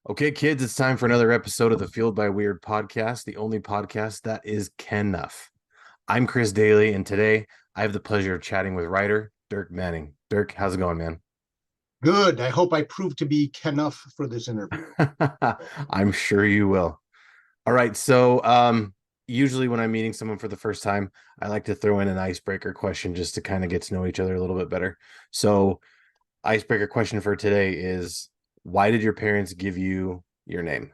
Okay, kids, it's time for another episode of the Fueled by Weird podcast, the only podcast that is enough. I'm Chris Daly, and today I have the pleasure of chatting with writer Dirk Manning. Dirk, how's it going, man? Good. I hope I prove to be enough for this interview. I'm sure you will. All right, so usually when I'm meeting someone for the first time, I like to throw in an icebreaker question just to kind of get to know each other a little bit better. So, icebreaker question for today is, why did your parents give you your name?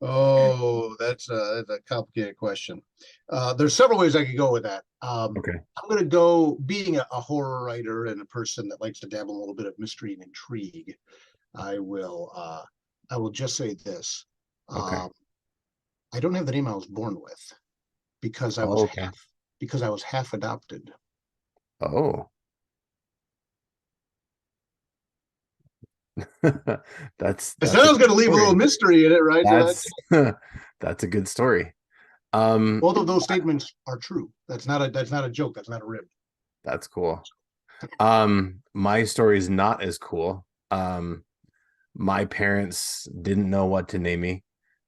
Oh, that's a complicated question. There's several ways I could go with that. Okay. I'm going to go being a horror writer and a person that likes to dabble a little bit of mystery and intrigue. I will I will just say this. Okay. Um, I don't have the name I was born with because I was Oh, okay. half adopted. Oh, I said that's I a was going good to leave a little story. mystery in it, right? So That's that's a good story. both of those statements are true. That's not a joke. That's not a rib. that's cool. My story is not as cool. My parents didn't know what to name me.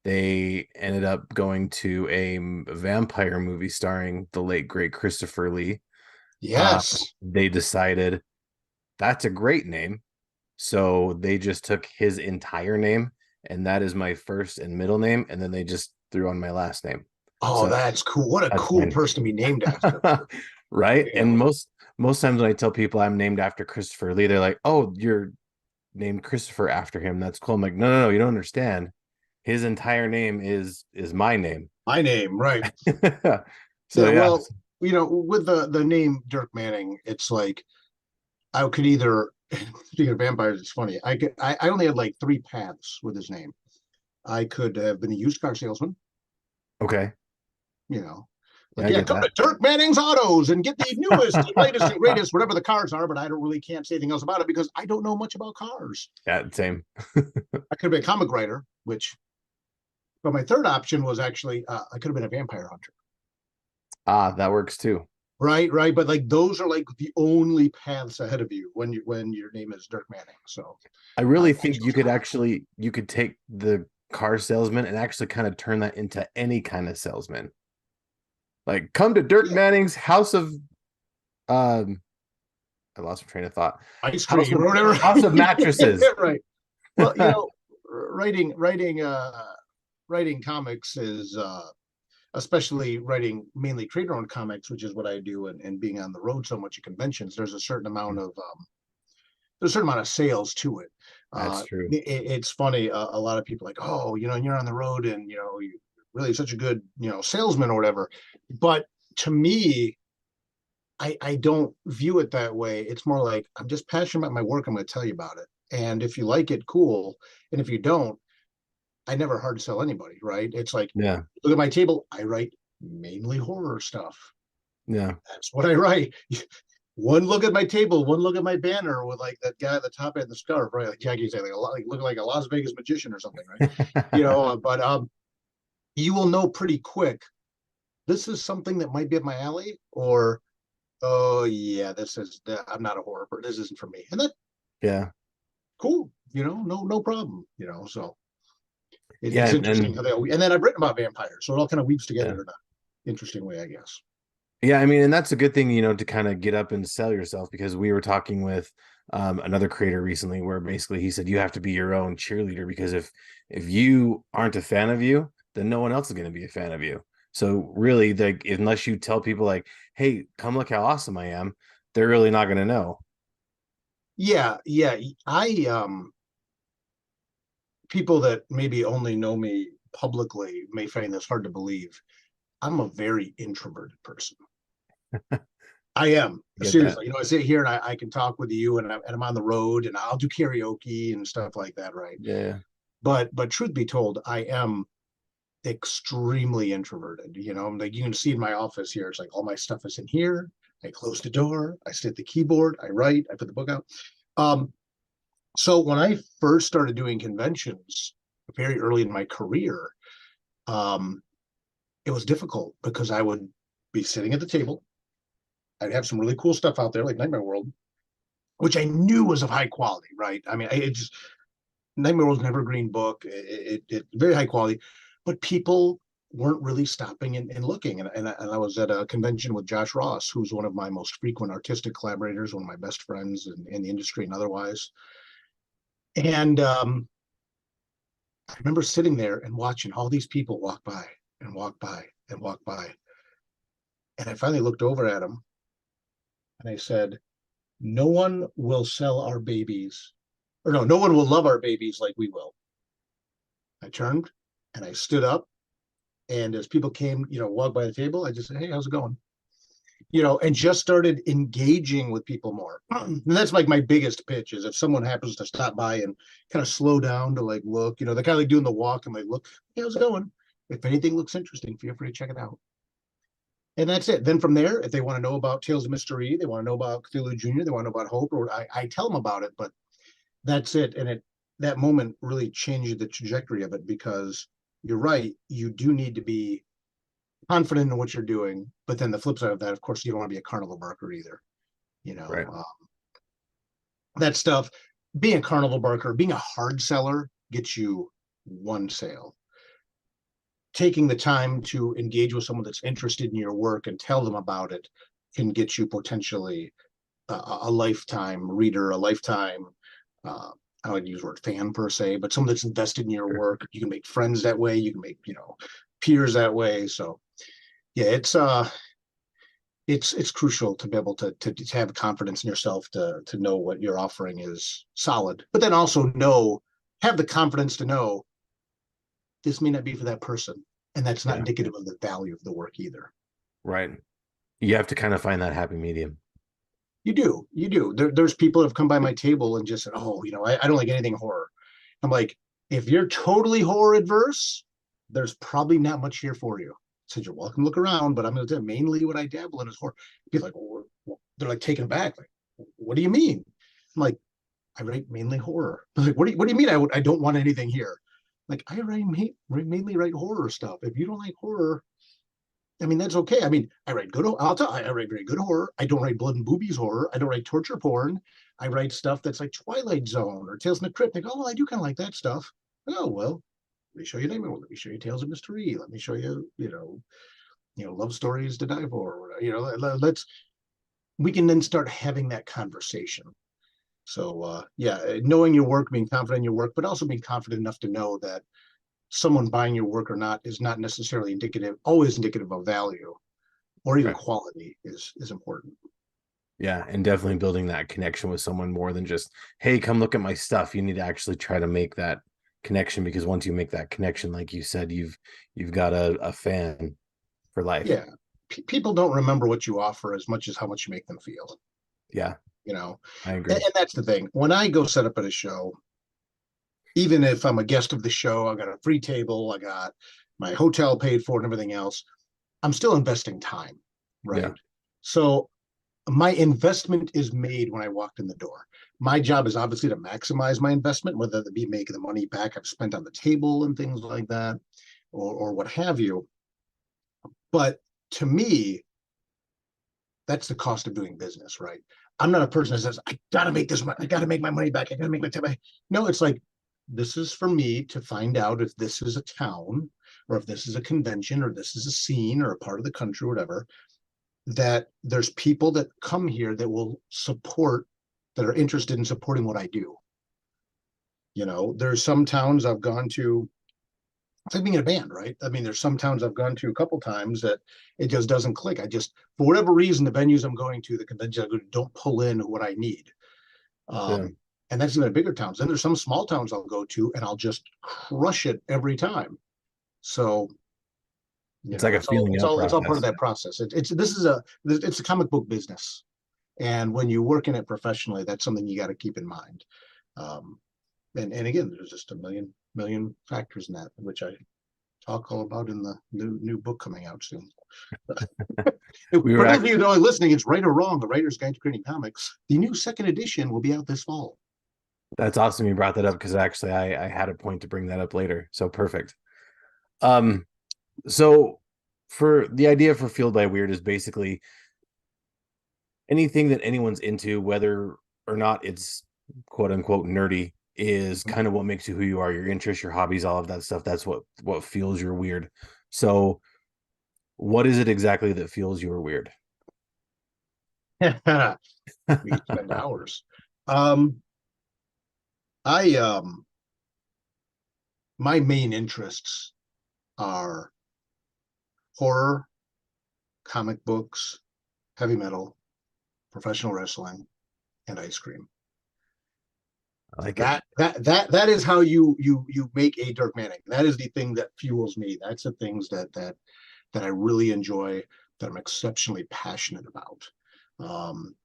They ended up going to a vampire movie starring the late great Christopher Lee. Uh, Yes. they decided that's a great name. So they just took his entire name, and that is my first and middle name, and then they just threw on my last name. Oh, So that's cool. What a that's cool mine. person to be named after. Right? Yeah. And most times when I tell people I'm named after Christopher Lee, they're like, "Oh, you're named Christopher after him. That's cool." I'm like, "No, no, no, you don't understand. His entire name is my name." My name, right. So Yeah, yeah. well, with the name Dirk Manning, it's like I could either speaking of vampires, it's funny. I only had like three paths with his name. I could have been a used car salesman, Okay. you know. Yeah, Like, I yeah, get come that. to Dirk Manning's Autos and get the newest and latest and greatest, whatever the cars are, but I don't really can't say anything else about it because I don't know much about cars. Yeah, same. I could have been a comic writer, but my third option was actually I could have been a vampire hunter. Ah, that works too. Right, right. But like those are like the only paths ahead of you when your name is Dirk Manning. So I I really think chose that. you could take the car salesman and actually kind of turn that into any kind of salesman. Like, come to Dirk Yeah, Manning's house of um I lost my train of thought. ice House cream of or whatever. House of Mattresses. Right. Well, writing comics is especially writing mainly creator-owned comics, which is what I do, and being on the road so much at conventions. There's a certain amount of sales to it. That's true. It's funny. A lot of people are like, oh, you're on the road, and you really such a good salesman or whatever. But to me, I don't view it that way. It's more like I'm just passionate about my work. I'm going to tell you about it, and if you like it, cool. And if you don't, I never hard sell anybody. Right? It's like Yeah. look at my table. I write mainly horror stuff. Yeah. That's what I write. One look at my table, one look at my banner with like that guy at the top end the scarf, right? Like Jackie said, like looking like a Las Vegas magician or something, right? But you will know pretty quick. This is something that might be up my alley, or oh yeah, I'm not a horror person. This isn't for me, and that's Yeah. cool. No problem. So Yeah, it's interesting how and they. And then I've written about vampires, so it all kind of weaves together yeah. in an interesting way, I guess. Yeah, I mean, and that's a good thing, to kind of get up and sell yourself because we were talking with another creator recently where basically he said you have to be your own cheerleader because if you aren't a fan of you, then no one else is going to be a fan of you. So really, unless you tell people like, "Hey, come look how awesome I am," they're really not going to know. Yeah, yeah. I People that maybe only know me publicly may find this hard to believe. I'm a very introverted person. I am Get that? seriously. I sit here and I can talk with you, and I'm on the road, and I'll do karaoke and stuff like that, right? Yeah. But truth be told, I am extremely introverted. Like you can see in my office here, it's like all my stuff is in here. I close the door, I sit at the keyboard, I write, I put the book out. Um, so when I first started doing conventions very early in my career, um, it was difficult because I would be sitting at the table. I'd have some really cool stuff out there, like Nightmare World, which I knew was of high quality, right? I mean, it just Nightmare was an evergreen book. It very high quality, but people weren't really stopping and looking. And I was at a convention with Josh Ross, who's one of my most frequent artistic collaborators, one of my best friends in the industry and otherwise. And I remember sitting there and watching all these people walk by and walk by and walk by. And I finally looked over at him and I said, no one will sell our babies, or no one will love our babies like we will. I turned and I stood up, and as people came, walked by the table, I just said, hey, how's it going? And just started engaging with people more. And that's like my biggest pitch is if someone happens to stop by and kind of slow down to like look, they're kind of like doing the walk and like, look, hey, how's it going? If anything looks interesting, feel free to check it out. And that's it. Then from there, if they want to know about Tales of Mystery, they want to know about Cthulhu Jr., they want to know about Hope, or I tell them about it, but that's it. And that moment really changed the trajectory of it, because you're right, you do need to be confident in what you're doing, but then the flip side of that, of course, you don't want to be a carnival barker either. Right. That stuff, being a carnival barker, being a hard seller gets you one sale. Taking the time to engage with someone that's interested in your work and tell them about it can get you potentially a lifetime reader, a lifetime I would use the word fan per se, but someone that's invested in your work. You can make friends that way. You can make, peers that way. So yeah, it's crucial to be able to have confidence in yourself, to know what you're offering is solid, but then also have the confidence to know this may not be for that person. And that's not indicative of the value of the work either. Right. You have to kind of find that happy medium. You do. There's people that have come by my table and just said, oh, I don't like anything horror. I'm like, if you're totally horror adverse, there's probably not much here for you. I said, you're welcome to look around, but I'm going to tell you, mainly what I dabble in is horror. People like, they're like taken aback. Like, what do you mean? I'm like, I write mainly horror. I'm like, what do you mean I don't want anything here? Like, I mainly write horror stuff. If you don't like horror, I mean, that's okay. I mean, I write I write very good horror. I don't write blood and boobies horror. I don't write torture porn. I write stuff that's like Twilight Zone or Tales from the Crypt. They go, oh, I do kind of like that stuff. Oh, well, let me show you Nightmare. Let me show you Tales of Mystery. Let me show you, love stories to die for. We can then start having that conversation. So knowing your work, being confident in your work, but also being confident enough to know that someone buying your work or not is not necessarily always indicative of value, or even quality is important. Yeah, and definitely building that connection with someone more than just, hey, come look at my stuff. You need to actually try to make that connection, because once you make that connection, like you said, you've got a fan for life. Yeah. People don't remember what you offer as much as how much you make them feel. Yeah. I agree. And that's the thing. When I go set up at a show, even if I'm a guest of the show, I got a free table, I got my hotel paid for and everything else, I'm still investing time, right? Yeah. So my investment is made when I walked in the door. My job is obviously to maximize my investment, whether it be making the money back I've spent on the table and things like that, or what have you. But to me, that's the cost of doing business, right? I'm not a person that says, I got to make this money. I got to make my money back. I got to make my time back. No, it's like, this is for me to find out if this is a town, or if this is a convention, or this is a scene, or a part of the country, or whatever, that there's people that come here that will support, that are interested in supporting what I do. There's some towns I've gone to, it's like being in a band, right? I mean, there's some towns I've gone to a couple times that it just doesn't click. For whatever reason, the venues I'm going to, the conventions I go to, don't pull in what I need. And that's even bigger towns. Then there's some small towns I'll go to and I'll just crush it every time. So it's like a feeling. It's all part of that process. It's a comic book business. And when you work in it professionally, that's something you got to keep in mind. And again, there's just a million factors in that, which I talk all about in the new book coming out soon. For those of you that are listening, it's Right or Wrong, The Writer's Guide to Creating Comics. The new second edition will be out this fall. That's awesome you brought that up, because actually I had a point to bring that up later. So perfect. So for the idea for Fueled by Weird is basically anything that anyone's into, whether or not it's quote unquote nerdy is kind of what makes you who you are, your interests, your hobbies, all of that stuff. That's what feels you're weird. So what is it exactly that feels you're weird? We could spend hours. Um, I my main interests are horror, comic books, heavy metal, professional wrestling, and ice cream. I like it. That is how you make a Dirk Manning. That is the thing that fuels me. That's the things that I really enjoy, that I'm exceptionally passionate about. Um,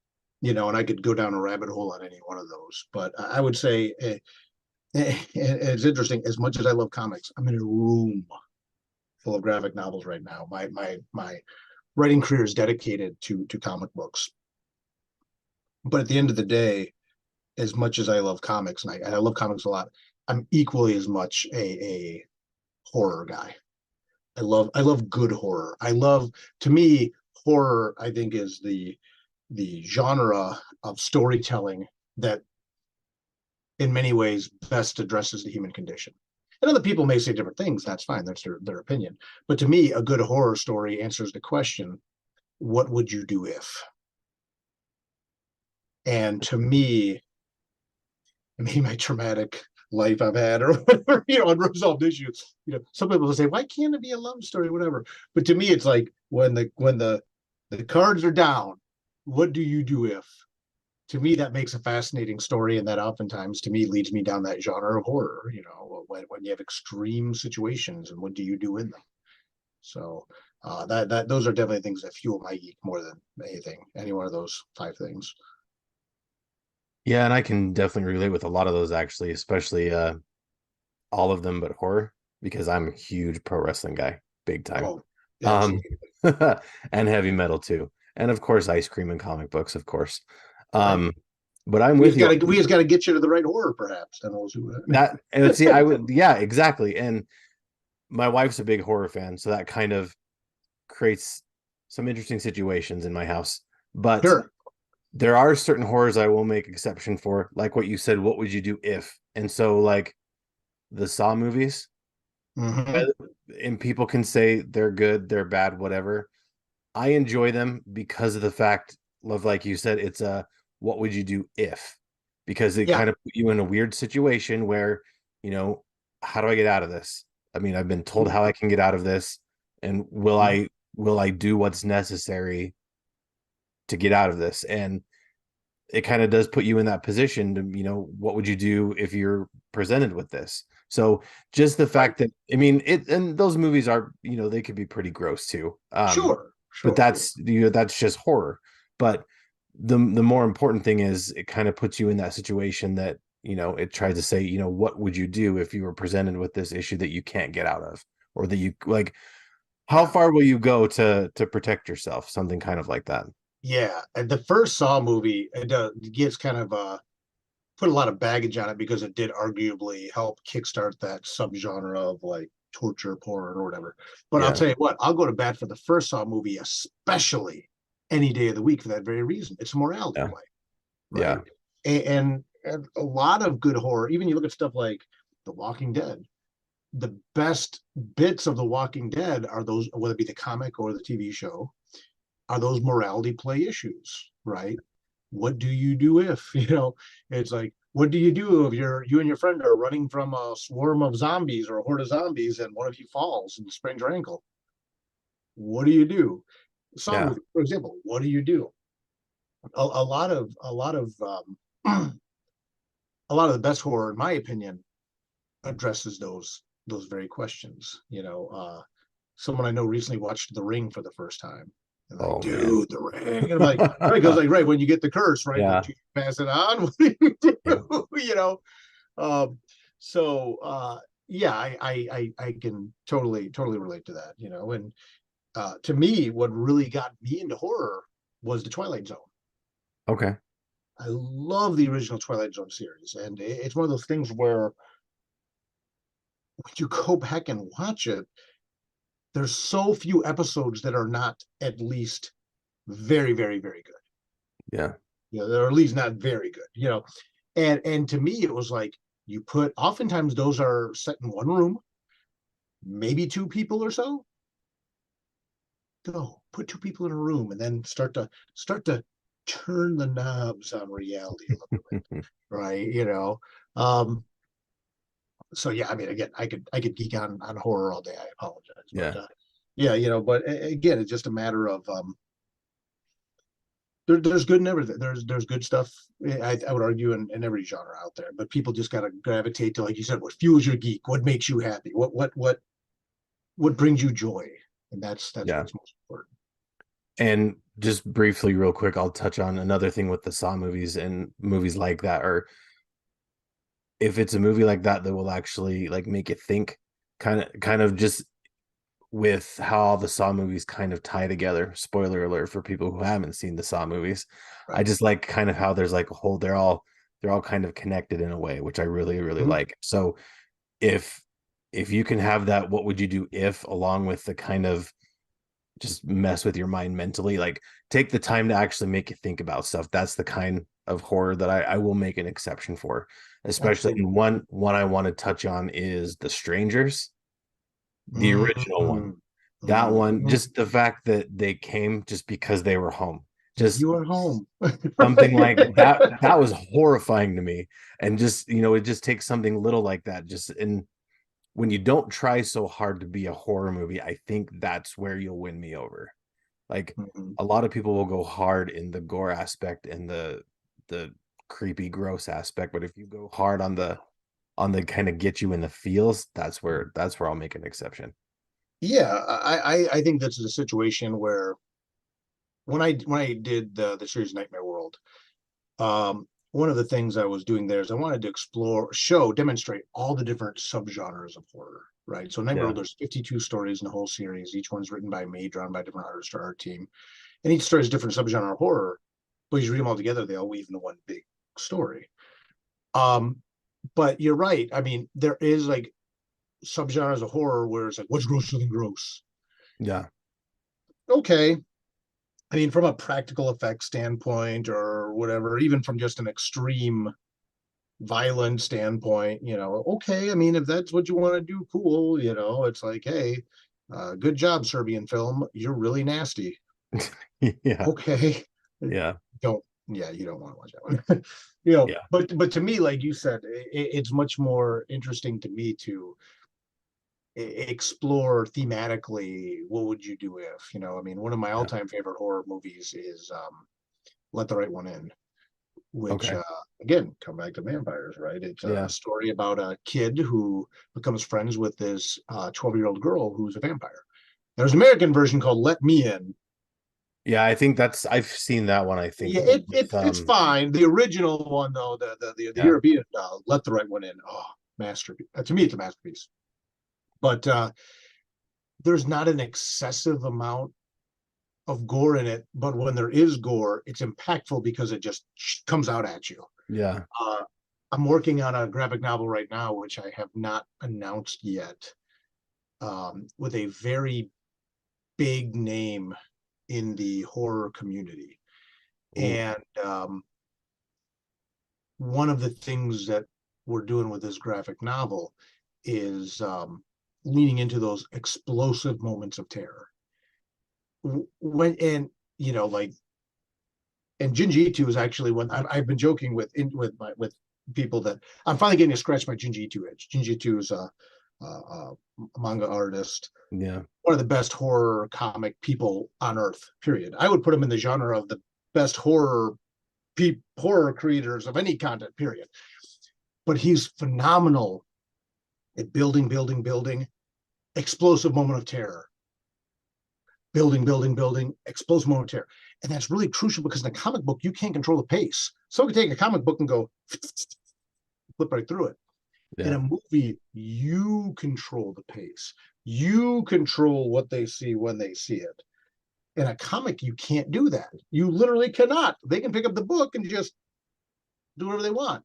and I could go down a rabbit hole on any one of those. But I would say it's interesting. As much as I love comics, I'm in a room full of graphic novels right now. My writing career is dedicated to comic books. But at the end of the day, as much as I love comics, and I love comics a lot, I'm equally as much a horror guy. I love good horror. To me, horror, I think, is the genre of storytelling that in many ways best addresses the human condition. And other people may say different things. That's fine. That's their opinion. But to me, a good horror story answers the question, what would you do if? And to me, maybe my traumatic life I've had or whatever, unresolved issues. Some people will say, why can't it be a love story, whatever? But to me, it's like when the cards are down, what do you do if? To me, that makes a fascinating story, and that oftentimes, to me, leads me down that genre of horror. When you have extreme situations, and what do you do in them? So that those are definitely things that fuel my geek more than anything. Any one of those 5 things. Yeah, and I can definitely relate with a lot of those actually, especially all of them but horror, because I'm a huge pro wrestling guy, big time. Oh, Um absolutely. and heavy metal too. And of course ice cream and comic books, of course. Right. Um but I'm with you We just got to get you to the right horror, perhaps. And those who. that and see I would yeah, exactly. And my wife's a big horror fan, so that kind of creates some interesting situations in my house. But Sure. there are certain horrors I will make exception for, like what you said, what would you do if? And so like the Saw movies, Mm-hmm. and people can say they're good, they're bad, whatever. I enjoy them because of the fact of, like you said, it's a what would you do if? Because they Yeah. kind of put you in a weird situation where, how do I get out of this? I mean, I've been told how I can get out of this, and will I do what's necessary to get out of this? And it kind of does put you in that position to, what would you do if you're presented with this? So just the Right. fact that, I mean, and those movies are, they could be pretty gross too. Sure. But Sure. that's just horror. But the more important thing is it kind of puts you in that situation that, it tries to say, what would you do if you were presented with this issue that you can't get out of, or that you like, how Yeah. far will you go to protect yourself? Something kind of like that. Yeah. And the first Saw movie, it gets kind of put a lot of baggage on it because it did arguably help kickstart that subgenre of like torture porn or whatever. But I'll Yeah. tell you what, I'll go to bat for the first Saw movie, especially any day of the week for that very reason. It's a morality Yeah. play, Yeah. right? And a lot of good horror, even you look at stuff like The Walking Dead, the best bits of The Walking Dead are those, whether it be the comic or the TV show, are those morality play issues, right? What do you do if, it's like, what do you do if you and your friend are running from a swarm of zombies or a horde of zombies and one of you falls and sprains your ankle? What do you do? Saw Yeah. movie, for example, what do you do? A lot of the best horror, in my opinion, addresses those very questions. Someone I know recently watched The Ring for the first time. And like, Oh man. dude, The Ring. And I'm like, right, because like, right, when you get the curse, right, Yeah. don't you pass it on? What do you Yeah. do? Um, so yeah, I can totally relate to that, and to me, what really got me into horror was the Twilight Zone. Okay. I love the original Twilight Zone series, and it's one of those things where when you go back and watch it, there's so few episodes that are not at least very, very, very good. Yeah. you know, or at least not very good, you know. And to me, it was like you put, oftentimes those are set in one room, maybe two people or so. Go put two people in a room and then start to turn the knobs on reality a little bit, right? You know, um, so yeah, I mean, again, I could geek on horror all day. I apologize, but Yeah. yeah, you know, but again, it's just a matter of there's good in everything. There's good stuff. I would argue in every genre out there, but people just gotta gravitate to, like you said, what fuels your geek, what makes you happy, what brings you joy, and that's Yeah. what's most important. And just briefly, real quick, I'll touch on another thing with the Saw movies and movies like that, or if it's a movie like that that will actually like make you think, kind of just with how all the Saw movies kind of tie together. Spoiler alert for people who haven't seen the Saw movies. I Right. just like kind of how there's like a whole, they're all kind of connected in a way, which I really, really Mhm. like. So if if you can have that, what would you do if, along with the kind of just mess with your mind mentally, like take the time to actually make you think about stuff. That's the kind of horror that I will make an exception for. Especially in Absolutely. one I want to touch on is The Strangers, the original one. Mhm. That one, Mhm. just the fact that they came just because they were home, just You are home. something like that, Right. that was horrifying to me. And just, it just takes something little like that, just in when you don't try so hard to be a horror movie, I think that's where you'll win me over. Like Mhm. a lot of people will go hard in the gore aspect and the creepy, gross aspect, but if you go hard on the kind of get you in the feels, that's where I'll make an exception. Yeah, I think this is a situation where when I did the series Nightmare World, one of the things I was doing there is I wanted to explore, demonstrate all the different subgenres of horror, right? So Nightmare Yeah. World, there's 52 stories in the whole series. Each one's written by me, drawn by a different artist or art team, and each story is a different subgenre of horror. But you read them all together, they all weave into one big story. Um, but you're right. I mean, there is like subgenres of horror where it's like, what's grosser than gross? Yeah. Okay, I mean, from a practical effects standpoint or whatever, even from just an extreme violent standpoint, okay. I mean, if that's what you want to do, cool. It's like, hey, good job, Serbian film. You're really nasty. Yeah. Okay. Yeah. Don't, yeah, you don't want to watch that one. Yeah. But to me, like you said, it's much more interesting to me to explore thematically what would you do if, I mean, one of my Yeah. all-time favorite horror movies is Let the Right One In, which Okay. again, come back to vampires, right? It's a Yeah. story about a kid who becomes friends with this 12-year-old girl who's a vampire. There's an American version called Let Me In. Yeah, I think I've seen that one, I think Yeah, with it's fine. The original one though, the yeah. European Let the Right One In. Oh, masterpiece. To me, it's a masterpiece. But there's not an excessive amount of gore in it, but when there is gore, it's impactful because it just comes out at you. Yeah. Uh, I'm working on a graphic novel right now, which I have not announced yet, with a very big name in the horror community. Ooh. And one of the things that we're doing with this graphic novel is leaning into those explosive moments of terror. When and like, and Junji Ito is actually when I've been joking with people that I'm finally getting to scratch my Junji Ito itch. Junji Ito is a manga artist, Yeah. one of the best horror comic people on earth. Period. I would put him in the genre of the best horror creators of any content. Period. But he's phenomenal at building, explosive moment of terror, building, explosive moment of terror. And that's really crucial because in a comic book, you can't control the pace. Someone can take a comic book and go flip right through it. In Yeah. a movie, you control the pace. You control what they see when they see it. In a comic, you can't do that. You literally cannot. They can pick up the book and just do whatever they want.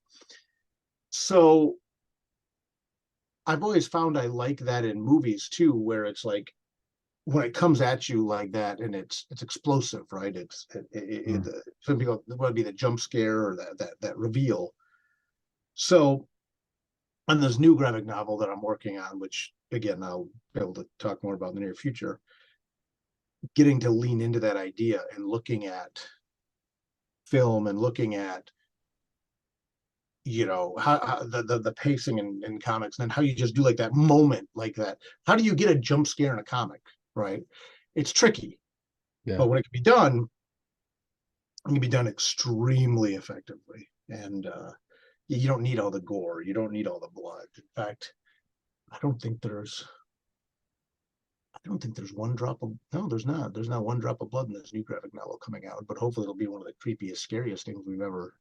So I've always found I like that in movies too, where it's like when it comes at you like that, and it's explosive, right? Mm. Some people would be the jump scare or that reveal. So on this new graphic novel that I'm working on, which again I'll be able to talk more about in the near future, getting to lean into that idea and looking at film and looking at how the pacing in comics, and then how you just do like that moment like that. How do you get a jump scare in a comic, right? It's tricky, Yeah. but when it can be done extremely effectively. And you don't need all the gore, you don't need all the blood. In fact, I don't think there's one drop of no, there's not one drop of blood in this new graphic novel coming out, but hopefully it'll be one of the creepiest, scariest things we've ever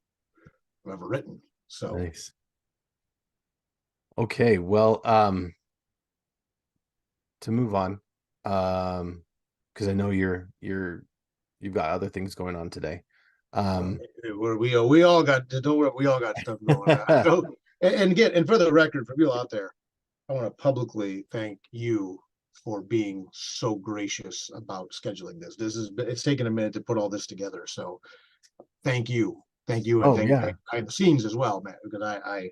written. So Nice. Okay, well, to move on, because I know you've got other things going on today. Um, we all got, don't worry, we all got stuff going on. So, and for the record, for people out there, I want to publicly thank you for being so gracious about scheduling this. It's taken a minute to put all this together. So thank you, and oh thank yeah, behind the scenes as well, man, because I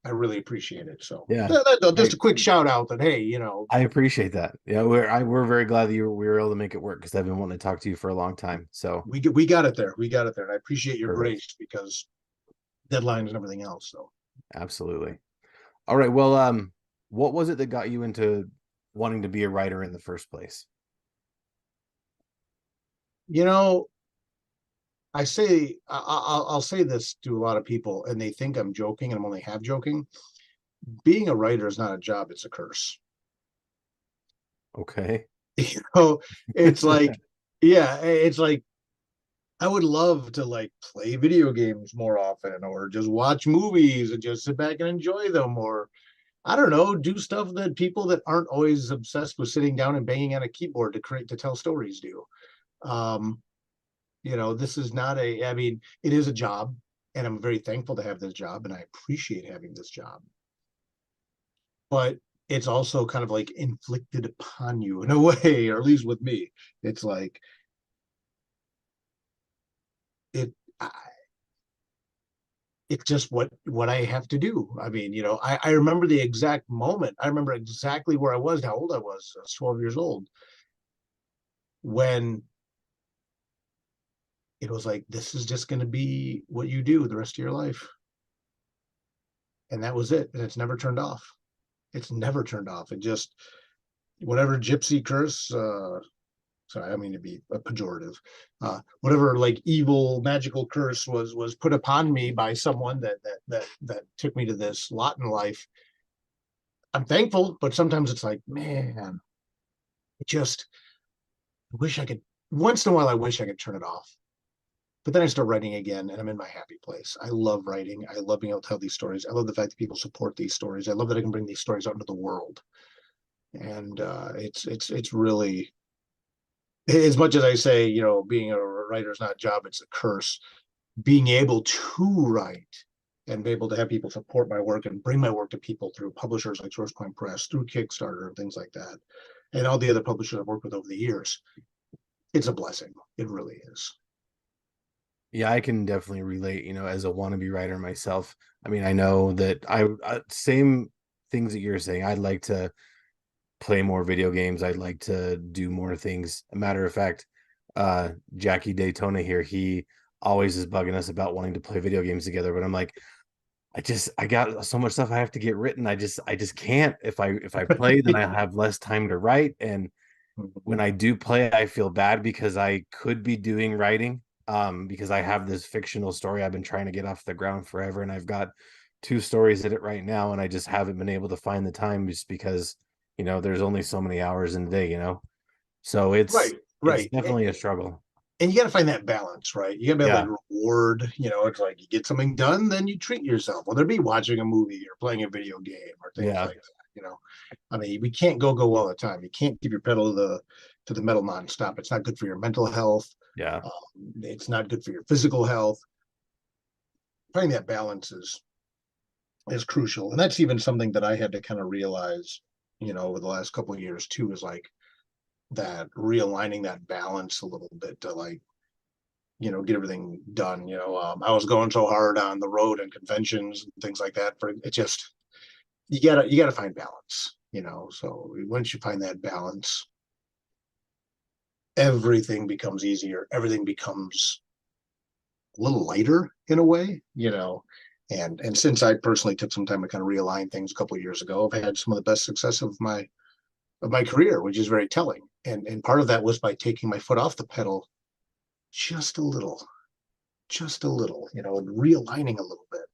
really appreciate it. So yeah. just a quick shout out that, hey, I appreciate that. Yeah, we're very glad that we were able to make it work because I've been wanting to talk to you for a long time. So we got it there. We got it there. And I appreciate your perfect. grace because deadlines and everything else. So, Absolutely. All right. Well, what was it that got you into wanting to be a writer in the first place? you know, I'll say this to a lot of people, and they think I'm joking, and I'm only half joking. Being a writer is not a job; it's a curse. Okay. know, it's like, yeah, it's like I would love to like play video games more often, or just watch movies and just sit back and enjoy them, or I don't know, do stuff that people that aren't always obsessed with sitting down and banging on a keyboard to tell stories do. Um, this is not I mean, it is a job, and I'm very thankful to have this job, and I appreciate having this job. But it's also kind of like inflicted upon you in a way, or at least with me. It's like it I, it's just what I have to do. I mean, I remember the exact moment. I remember exactly where I was, how old I was. I was 12 years old when it was like, this is just going to be what you do the rest of your life. And that was it. And it's never turned off. It's never turned off. It just, whatever gypsy curse, sorry, I don't mean to be a pejorative, whatever like evil magical curse was put upon me by someone that took me to this lot in life. I'm thankful, but sometimes it's like, man, I just wish I could. Once in a while, I wish I could turn it off. But then I start writing again, and I'm in my happy place. I love writing. I love being able to tell these stories. I love the fact that people support these stories. I love that I can bring these stories out into the world. And it's really, as much as I say, being a writer is not a job, it's a curse. Being able to write and be able to have people support my work and bring my work to people through publishers like Source Point Press, through Kickstarter and things like that, and all the other publishers I've worked with over the years, it's a blessing. It really is. Yeah, I can definitely relate, as a wannabe writer myself. I mean, I know that same things that you're saying. I'd like to play more video games. I'd like to do more things. A matter of fact, Jackie Daytona here, he always is bugging us about wanting to play video games together, but I'm like, I got so much stuff I have to get written. I just can't. If I play, then I have less time to write. And when I do play, I feel bad because I could be doing writing. Because I have this fictional story I've been trying to get off the ground forever, and I've got two stories in it right now, and I just haven't been able to find the time just because, there's only so many hours in the day. So it's Right, it's right. definitely a struggle. And you got to find that balance, right? You got to be Yeah. like reward. It's like you get something done, then you treat yourself, whether it be watching a movie or playing a video game or things Yeah. like that. I mean, we can't go all the time. You can't keep your pedal to the metal nonstop. It's not good for your mental health. Yeah. It's not good for your physical health. Finding that balance is crucial, and that's even something that I had to kind of realize, over the last couple of years too. Is like that realigning that balance a little bit to like, get everything done. I was going so hard on the road and conventions and things like that. For it just you gotta find balance. So once you find that balance, everything becomes easier. Everything becomes a little lighter in a way. And since I personally took some time to kind of realign things a couple of years ago, I've had some of the best success of my career, which is very telling. And part of that was by taking my foot off the pedal just a little, and realigning a little bit.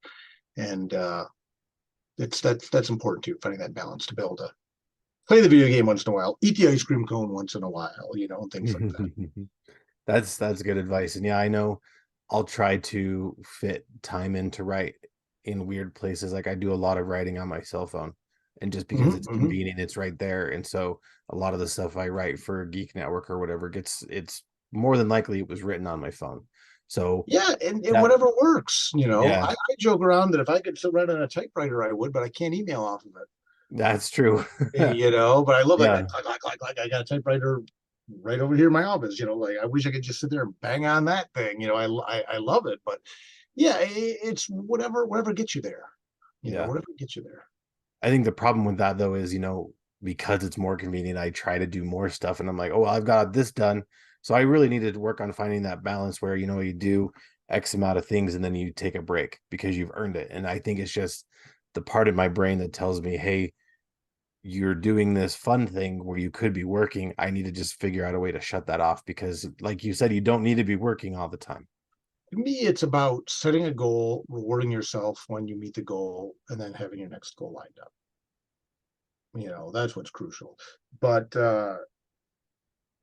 And that's important too, finding that balance to be able to play the video game once in a while, eat the ice cream cone once in a while, and things like that. That's good advice. And yeah, I know I'll try to fit time in to write in weird places. Like I do a lot of writing on my cell phone, and just because it's Mm-hmm. convenient, it's right there. And so a lot of the stuff I write for Geek Network or whatever it's more than likely it was written on my phone. So Yeah, and that, whatever works. yeah, I joke around that if I could still write on a typewriter, I would, but I can't email off of it. that's true. But I love like Yeah, that click. I got a typewriter right over here in my office. Like I wish I could just sit there and bang on that thing. I love it, but yeah, it's whatever gets you there. yeah. Whatever gets you there. I think the problem with that though is, because it's more convenient, I try to do more stuff and I'm like, oh, well, I've got this done. So I really needed to work on finding that balance where, you do X amount of things and then you take a break because you've earned it. And I think it's just the part of my brain that tells me, hey, you're doing this fun thing where you could be working. I need to just figure out a way to shut that off because, like you said, you don't need to be working all the time. To me, it's about setting a goal, rewarding yourself when you meet the goal, and then having your next goal lined up. That's what's crucial. But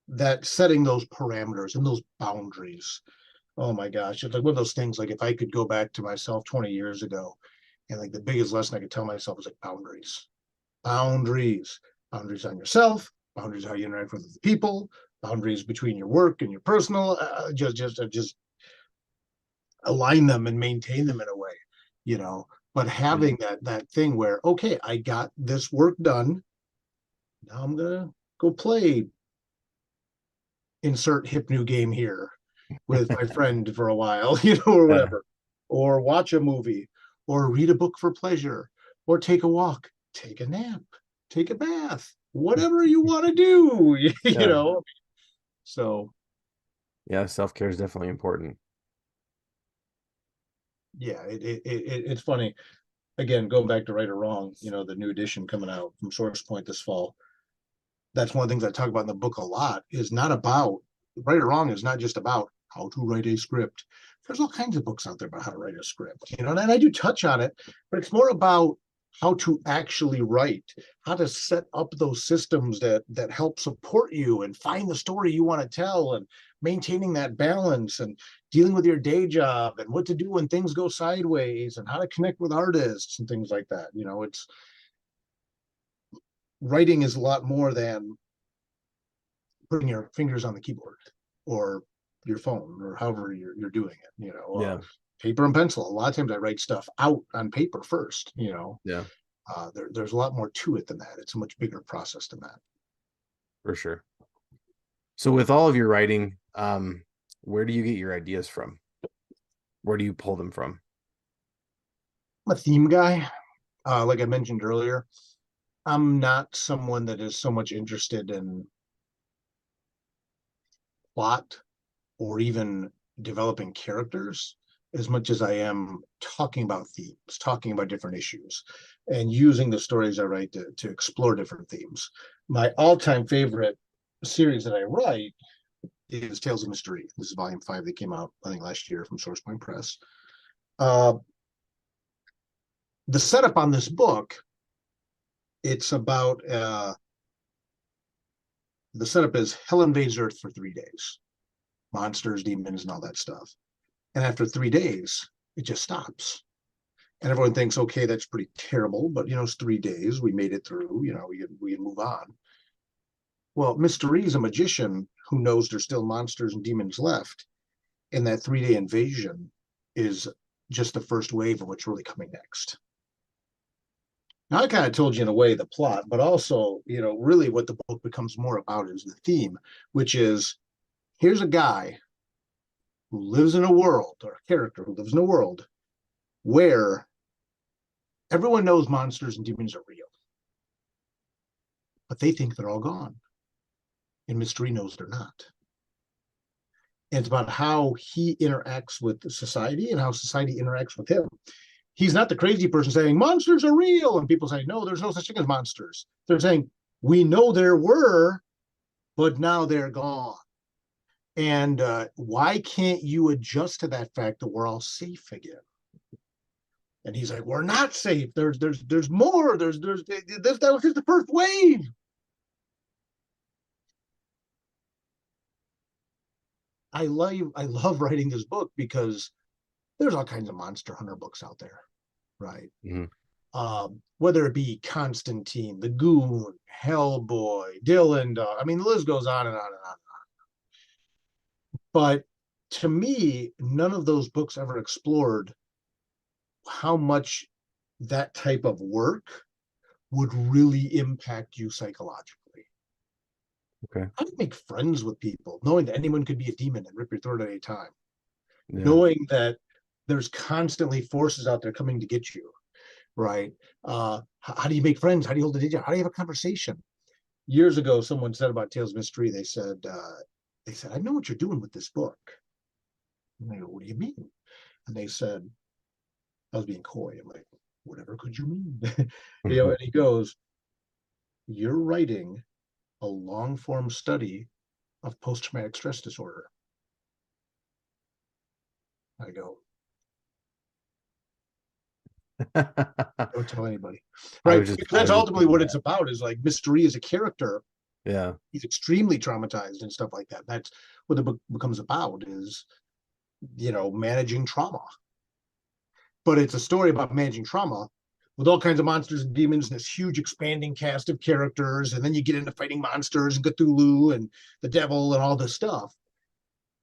that setting those parameters and those boundaries, oh my gosh, it's like one of those things. Like if I could go back to myself 20 years ago, and like the biggest lesson I could tell myself was like boundaries, boundaries on yourself, boundaries how you interact with other people, boundaries between your work and your personal. Just align them and maintain them in a way, you know. But having that thing where, okay, I got this work done. Now I'm gonna go play insert hip new game here with my friend for a while, or Yeah. whatever, or watch a movie, or read a book for pleasure, or take a walk, take a nap, take a bath, whatever you want to do, Yeah. So Yeah. Self-care is definitely important. yeah, it's funny. Again, going back to Right or Wrong, the new edition coming out from Source Point this fall. That's one of the things I talk about in the book a lot. Is not about Right or Wrong is not just about how to write a script. There's all kinds of books out there about how to write a script, and I do touch on it, but it's more about how to actually write, how to set up those systems that help support you and find the story you want to tell, and maintaining that balance, and dealing with your day job, and what to do when things go sideways, and how to connect with artists and things like that. It's writing is a lot more than putting your fingers on the keyboard or your phone or however you're doing it. Yeah. Paper and pencil. A lot of times I write stuff out on paper first. Yeah, There's a lot more to it than that. It's a much bigger process than that. for sure. So with all of your writing, where do you get your ideas from? Where do you pull them from? I'm a theme guy. Like I mentioned earlier, I'm not someone that is so much interested in plot or even developing characters as much as I am talking about themes, talking about different issues, and using the stories I write to explore different themes. My all-time favorite series that I write is Tales of Mystery. This is volume 5 that came out, I think, last year from Source Point Press. The setup on this book, it's about the setup is hell invades Earth for 3 days, monsters, demons, and all that stuff. And after 3 days, it just stops. And everyone thinks, okay, that's pretty terrible, but it's 3 days. We made it through. We can move on. Well, Mr. Rhee's a magician who knows there's still monsters and demons left, and that 3 day invasion is just the first wave of what's really coming next. Now, I kind of told you in a way the plot, but also, really what the book becomes more about is the theme, which is here's a guy who lives in a world, or a character who lives in a world where everyone knows monsters and demons are real, but they think they're all gone. And Mystery knows they're not. And it's about how he interacts with society and how society interacts with him. He's not the crazy person saying monsters are real, and people say, no, there's no such thing as monsters. They're saying, we know there were, but now they're gone. And why can't you adjust to that fact that we're all safe again? And he's like, we're not safe. There's more. That was just the first wave. I love writing this book because there's all kinds of Monster Hunter books out there, right? Mm-hmm. Whether it be Constantine, The Goon, Hellboy, Dylan Dog. I mean, the list goes on and on and on. But to me, none of those books ever explored how much that type of work would really impact you psychologically. Okay. How to make friends with people, knowing that anyone could be a demon and rip your throat at any time, Yeah. knowing that there's constantly forces out there coming to get you, right? How do you make friends? How do you hold a DJ? How do you have a conversation? Years ago, someone said about Tales of Mystery, they said, I know what you're doing with this book. And I go, what do you mean? And they said, I was being coy. I'm like, whatever could you mean? And he goes, you're writing a long form study of post traumatic stress disorder. I go, don't tell anybody, I right? was just, Because I that's was just ultimately thinking what that. it's about. Is like Mystery as a character. Yeah. He's extremely traumatized and stuff like that. That's what the book becomes about. Is managing trauma, but it's a story about managing trauma with all kinds of monsters and demons and this huge expanding cast of characters, and then you get into fighting monsters and Cthulhu and the devil and all this stuff.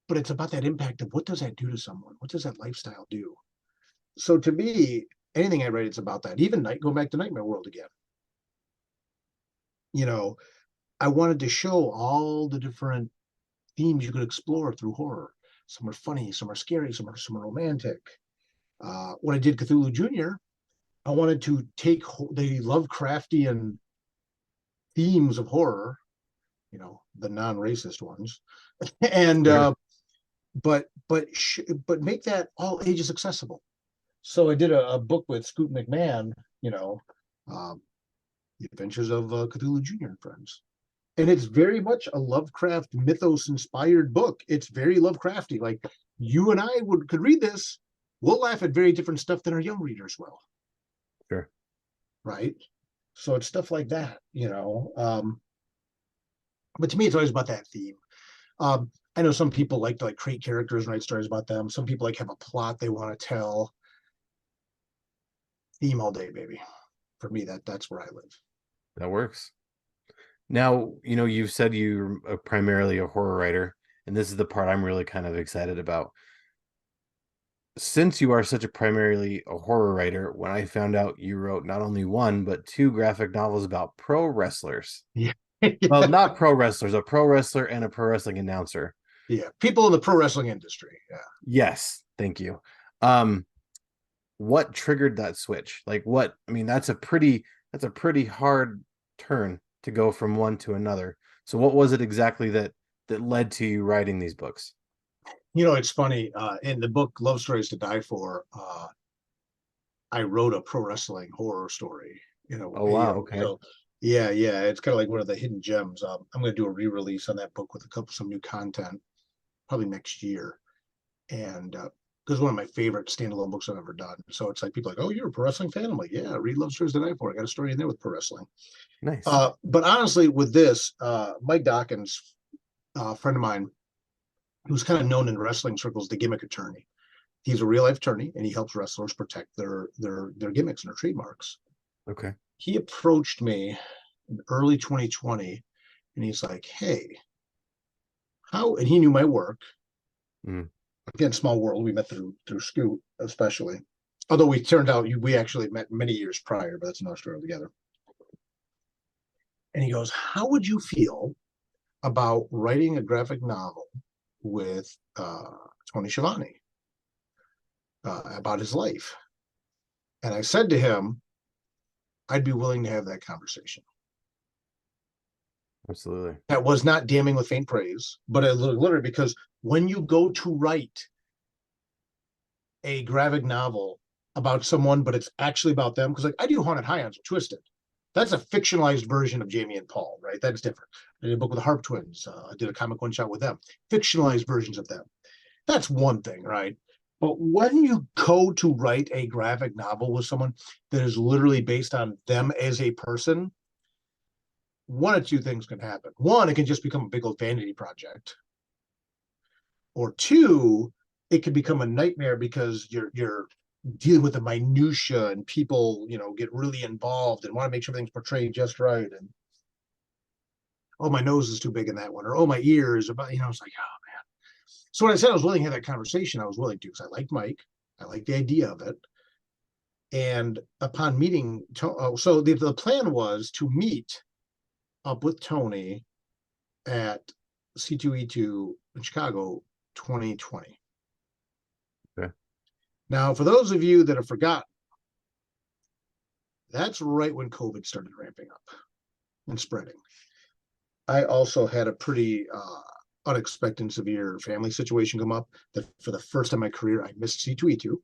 But it's about that impact of what does that do to someone? What does that lifestyle do? So to me, anything I write, it's about that. Even going back to Nightmare World again. You know, I wanted to show all the different themes you could explore through horror. Some are funny, some are scary, some are romantic. When I did Cthulhu Jr., I wanted to take the Lovecraftian themes of horror, the non-racist ones, and Sure. but make that all ages accessible. So I did a book with Scoot McMahon, um, The Adventures of Cthulhu Jr. and Friends. And it's very much a Lovecraft mythos inspired book. It's very Lovecrafty. Like you and I could read this, we'll laugh at very different stuff than our young readers will. Sure. Right. So it's stuff like that, but to me, it's always about that theme. I know some people like to create characters and write stories about them. Some people have a plot they want to tell. Theme all day, baby. For me, that's where I live. That works. Now, you've said you're primarily a horror writer, and this is the part I'm really kind of excited about. Since you are such a primarily a horror writer, when I found out you wrote not only one, but two graphic novels about pro wrestlers. Yeah. Well, not pro wrestlers, a pro wrestler and a pro wrestling announcer. Yeah. People in the pro wrestling industry. Yeah. Yes, thank you. Um, what triggered that switch? That's a pretty hard turn to go from one to another. So what was it exactly that led to you writing these books? It's funny. In the book Love Stories to Die For, I wrote a pro wrestling horror story. Oh wow, okay. So yeah, it's kind of like one of the hidden gems. I'm going to do a re-release on that book with some new content, probably next year, and because one of my favorite standalone books I've ever done. So it's like people are like, oh, you're a pro wrestling fan. I'm like, yeah, read Love Stories to Die For. I got a story in there with pro wrestling. Nice. But honestly, with this, Mike Dawkins, a friend of mine, who's kind of known in wrestling circles, the gimmick attorney. He's a real life attorney, and he helps wrestlers protect their gimmicks and their trademarks. Okay. He approached me in early 2020, and he's like, "Hey, how?" And he knew my work. Mm. Again, small world. We met through Scoot, especially. Although we turned out we actually met many years prior, but that's another story altogether. And he goes, "How would you feel about writing a graphic novel with Tony Schiavone about his life?" And I said to him, "I'd be willing to have that conversation." Absolutely. That was not damning with faint praise, but it literally, because when you go to write a graphic novel about someone, but it's actually about them, because like I do Haunted Highlands or Twisted. That's a fictionalized version of Jamie and Paul, right? That's different. I did a book with the Harp Twins. I did a comic one shot with them. Fictionalized versions of them. That's one thing, right? But when you go to write a graphic novel with someone that is literally based on them as a person, one of two things can happen. One, it can just become a big old vanity project. Or two, it can become a nightmare because you're dealing with the minutia and people, get really involved and want to make sure everything's portrayed just right. And oh, my nose is too big in that one, or oh, my ears, about it's like, oh man. So when I said I was willing to have that conversation, I was willing to, because I liked Mike, I liked the idea of it. And upon meeting, so the plan was to meet up with Tony at C2E2 in Chicago 2020. Okay. Now, for those of you that have forgotten, that's right when COVID started ramping up and spreading. I also had a pretty unexpected and severe family situation come up that for the first time in my career, I missed C2E2.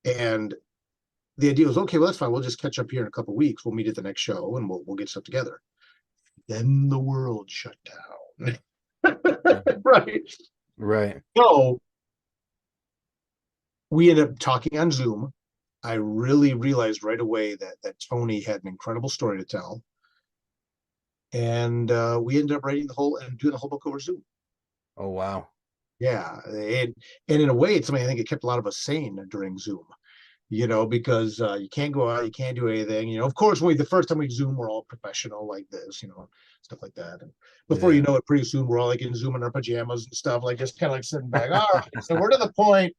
And the idea was, okay, well, that's fine. We'll just catch up here in a couple of weeks. We'll meet at the next show and we'll get stuff together. Then the world shut down. Right. Right. So we ended up talking on Zoom. I really realized right away that Tony had an incredible story to tell. And we ended up writing doing the whole book over Zoom. Oh, wow. Yeah. And in a way, it's something I think it kept a lot of us sane during Zoom, because you can't go out, you can't do anything. Of course, the first time we Zoom, we're all professional like this, stuff like that. And before you know it, pretty soon we're all like in Zoom in our pajamas and stuff, like just kind of like sitting back. All right, so we're to the point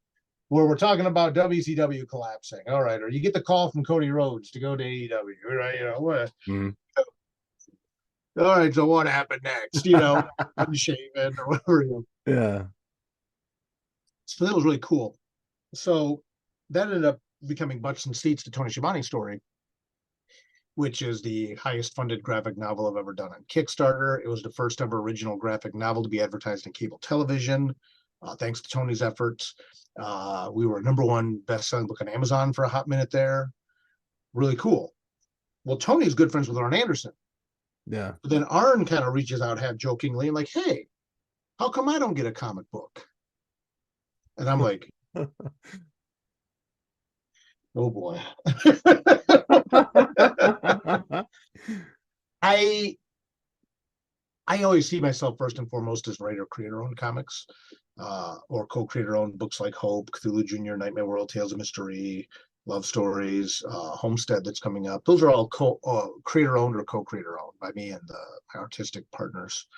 where we're talking about WCW collapsing. All right, or you get the call from Cody Rhodes to go to AEW, right? What? All right, so what happened next? Unshaven or whatever. Yeah. So that was really cool. So that ended up becoming butts and seats to Tony Schiavone Story, which is the highest funded graphic novel I've ever done on Kickstarter. It was the first ever original graphic novel to be advertised in cable television, thanks to Tony's efforts. We were #1 best-selling book on Amazon for a hot minute there. Really cool. Well, Tony's good friends with Arn Anderson. Yeah. But then Arn kind of reaches out half jokingly and like, hey, how come I don't get a comic book? And I'm like, oh boy. I always see myself first and foremost as writer, creator-owned comics, or co-creator-owned books like Hope, Cthulhu Jr., Nightmare World, Tales of Mystery, Love Stories, Homestead that's coming up. Those are all creator-owned or co-creator-owned by me and my artistic partners.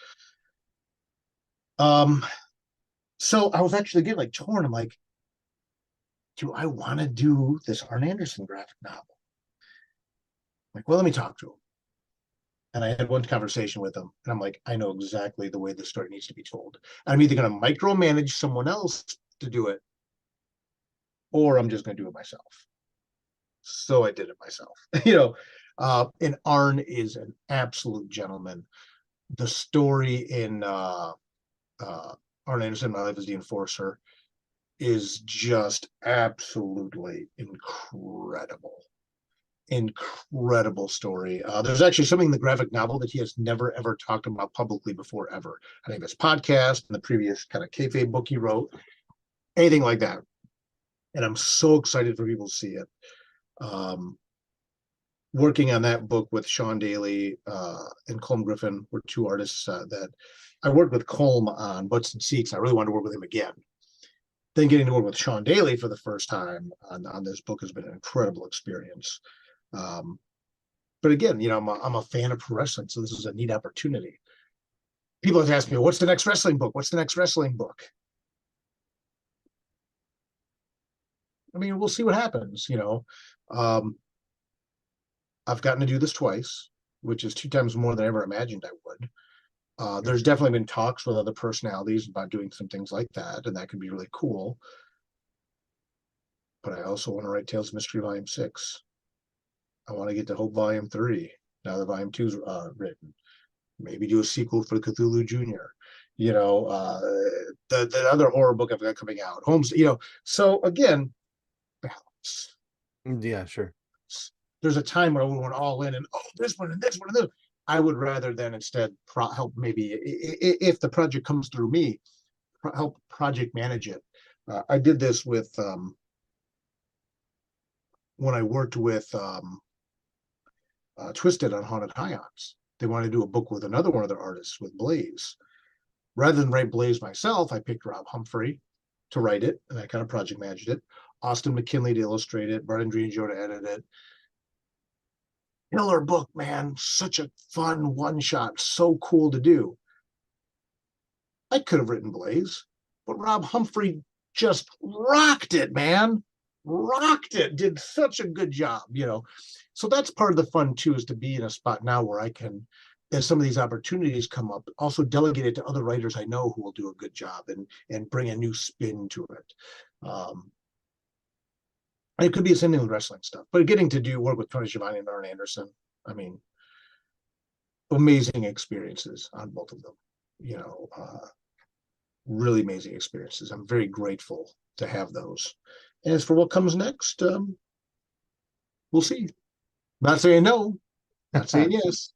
So I was actually getting like torn. I'm like, do I want to do this Arn Anderson graphic novel? Like, well, let me talk to him. And I had one conversation with him, and I'm like, I know exactly the way the story needs to be told. I'm either going to micromanage someone else to do it, or I'm just going to do it myself. So I did it myself. And Arn is an absolute gentleman. The story in Arn Anderson, My Life as the Enforcer, is just absolutely incredible. Incredible story. There's actually something in the graphic novel that he has never ever talked about publicly before ever. I think his podcast and the previous kind of kayfabe book he wrote, anything like that. And I'm so excited for people to see it. Working on that book with Sean Daly and Colm Griffin were two artists that I worked with Colm on Butts and Seats. I really wanted to work with him again. Then getting to work with Sean Daly for the first time on this book has been an incredible experience. But again, I'm a fan of pro wrestling, so this is a neat opportunity. People have asked me, what's the next wrestling book? What's the next wrestling book? I mean, we'll see what happens, Um, I've gotten to do this twice, which is 2 times more than I ever imagined I would. There's definitely been talks with other personalities about doing some things like that, and that could be really cool. But I also want to write Tales of Mystery Volume 6. I want to get to Hope Volume 3 now that Volume 2's written. Maybe do a sequel for Cthulhu Jr. The other horror book I've got coming out. Holmes, so again, balance. Yeah, sure. There's a time when I would want all in and this one and this one and this. I would rather than instead help maybe if the project comes through me, help project manage it. I did this with when I worked with Twisted on Haunted Highlands. They wanted to do a book with another one of their artists, with Blaze. Rather than write Blaze myself, I picked Rob Humphrey to write it, and I kind of project managed it. Austin McKinley to illustrate it, Bart Andrino to edit it. Killer book, man. Such a fun one-shot, so cool to do. I could have written Blaze, but Rob Humphrey just rocked it, man. Rocked it. Did such a good job, So that's part of the fun too, is to be in a spot now where I can, as some of these opportunities come up, also delegate it to other writers I know who will do a good job and bring a new spin to it. It could be the same thing with wrestling stuff, but getting to do work with Tony Schiavone and Arn Anderson, I mean, amazing experiences on both of them. Really amazing experiences. I'm very grateful to have those. And as for what comes next, we'll see. Not saying no, not saying yes.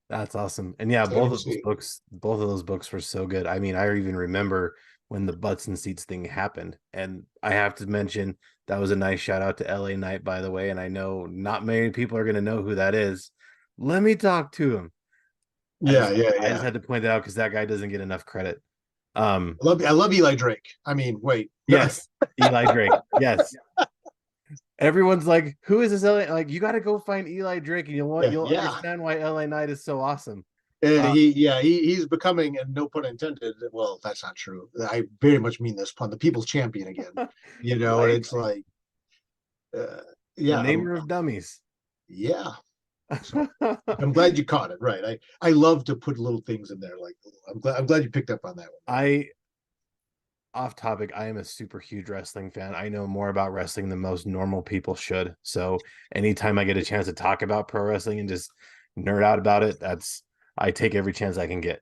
That's awesome. And yeah, both of those books were so good. I mean, I even remember when the Butts and Seats thing happened. And I have to mention that was a nice shout out to LA Knight, by the way. And I know not many people are going to know who that is. Let me talk to him. I just had to point that out because that guy doesn't get enough credit. I love Eli Drake. I mean, wait. Yes, Eli Drake. Yes. Everyone's like, who is this LA? Like, you got to go find Eli Drake and you'll understand why LA Knight is so awesome. And he's becoming, and no pun intended. Well, that's not true. I very much mean this pun. The people's champion again. Right? And it's like, the namer of dummies. Yeah. So I'm glad you caught it. Right. I love to put little things in there. Like, I'm glad you picked up on that one. Off topic, I am a super huge wrestling fan. I know more about wrestling than most normal people should. So anytime I get a chance to talk about pro wrestling and just nerd out about it, I take every chance I can get.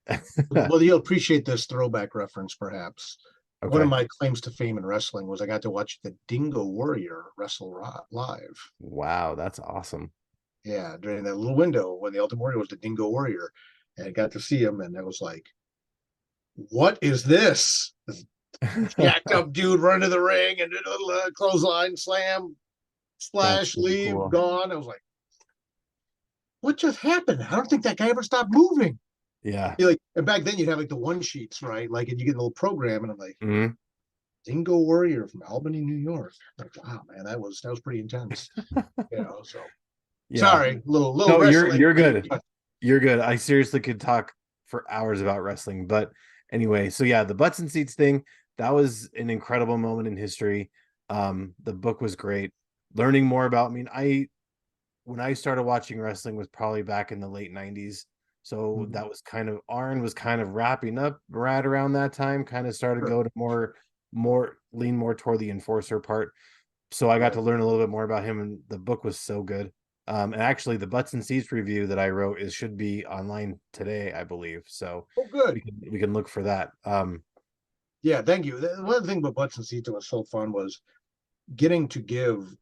Well, you'll appreciate this throwback reference, perhaps. Okay. One of my claims to fame in wrestling was I got to watch the Dingo Warrior wrestle live. Wow, that's awesome. Yeah, during that little window when the Ultimate Warrior was the Dingo Warrior, and I got to see him, and I was like, "What is this?" Jacked up dude run to the ring and did a little clothesline slam, splash, leave, cool. Gone. I was like, what just happened? I don't think that guy ever stopped moving. Yeah. And back then you'd have like the one sheets, right? Like, and you get a little program, and I'm like, Dingo Warrior from Albany, New York. Like, wow, man, that was pretty intense. So yeah. Sorry, little. No, you're good. You're good. I seriously could talk for hours about wrestling, but anyway, so yeah, the Butts and Seats thing, that was an incredible moment in history. The book was great. Learning more about, when I started watching wrestling was probably back in the late 90s. So that was Arn was kind of wrapping up right around that time, kind of started to go to lean more toward the enforcer part. So I got to learn a little bit more about him, and the book was so good. And actually the Butts and Seats review that I wrote should be online today, I believe. So good. We can look for that. Yeah, thank you. One of the things about Butts and Seats that was so fun was getting to give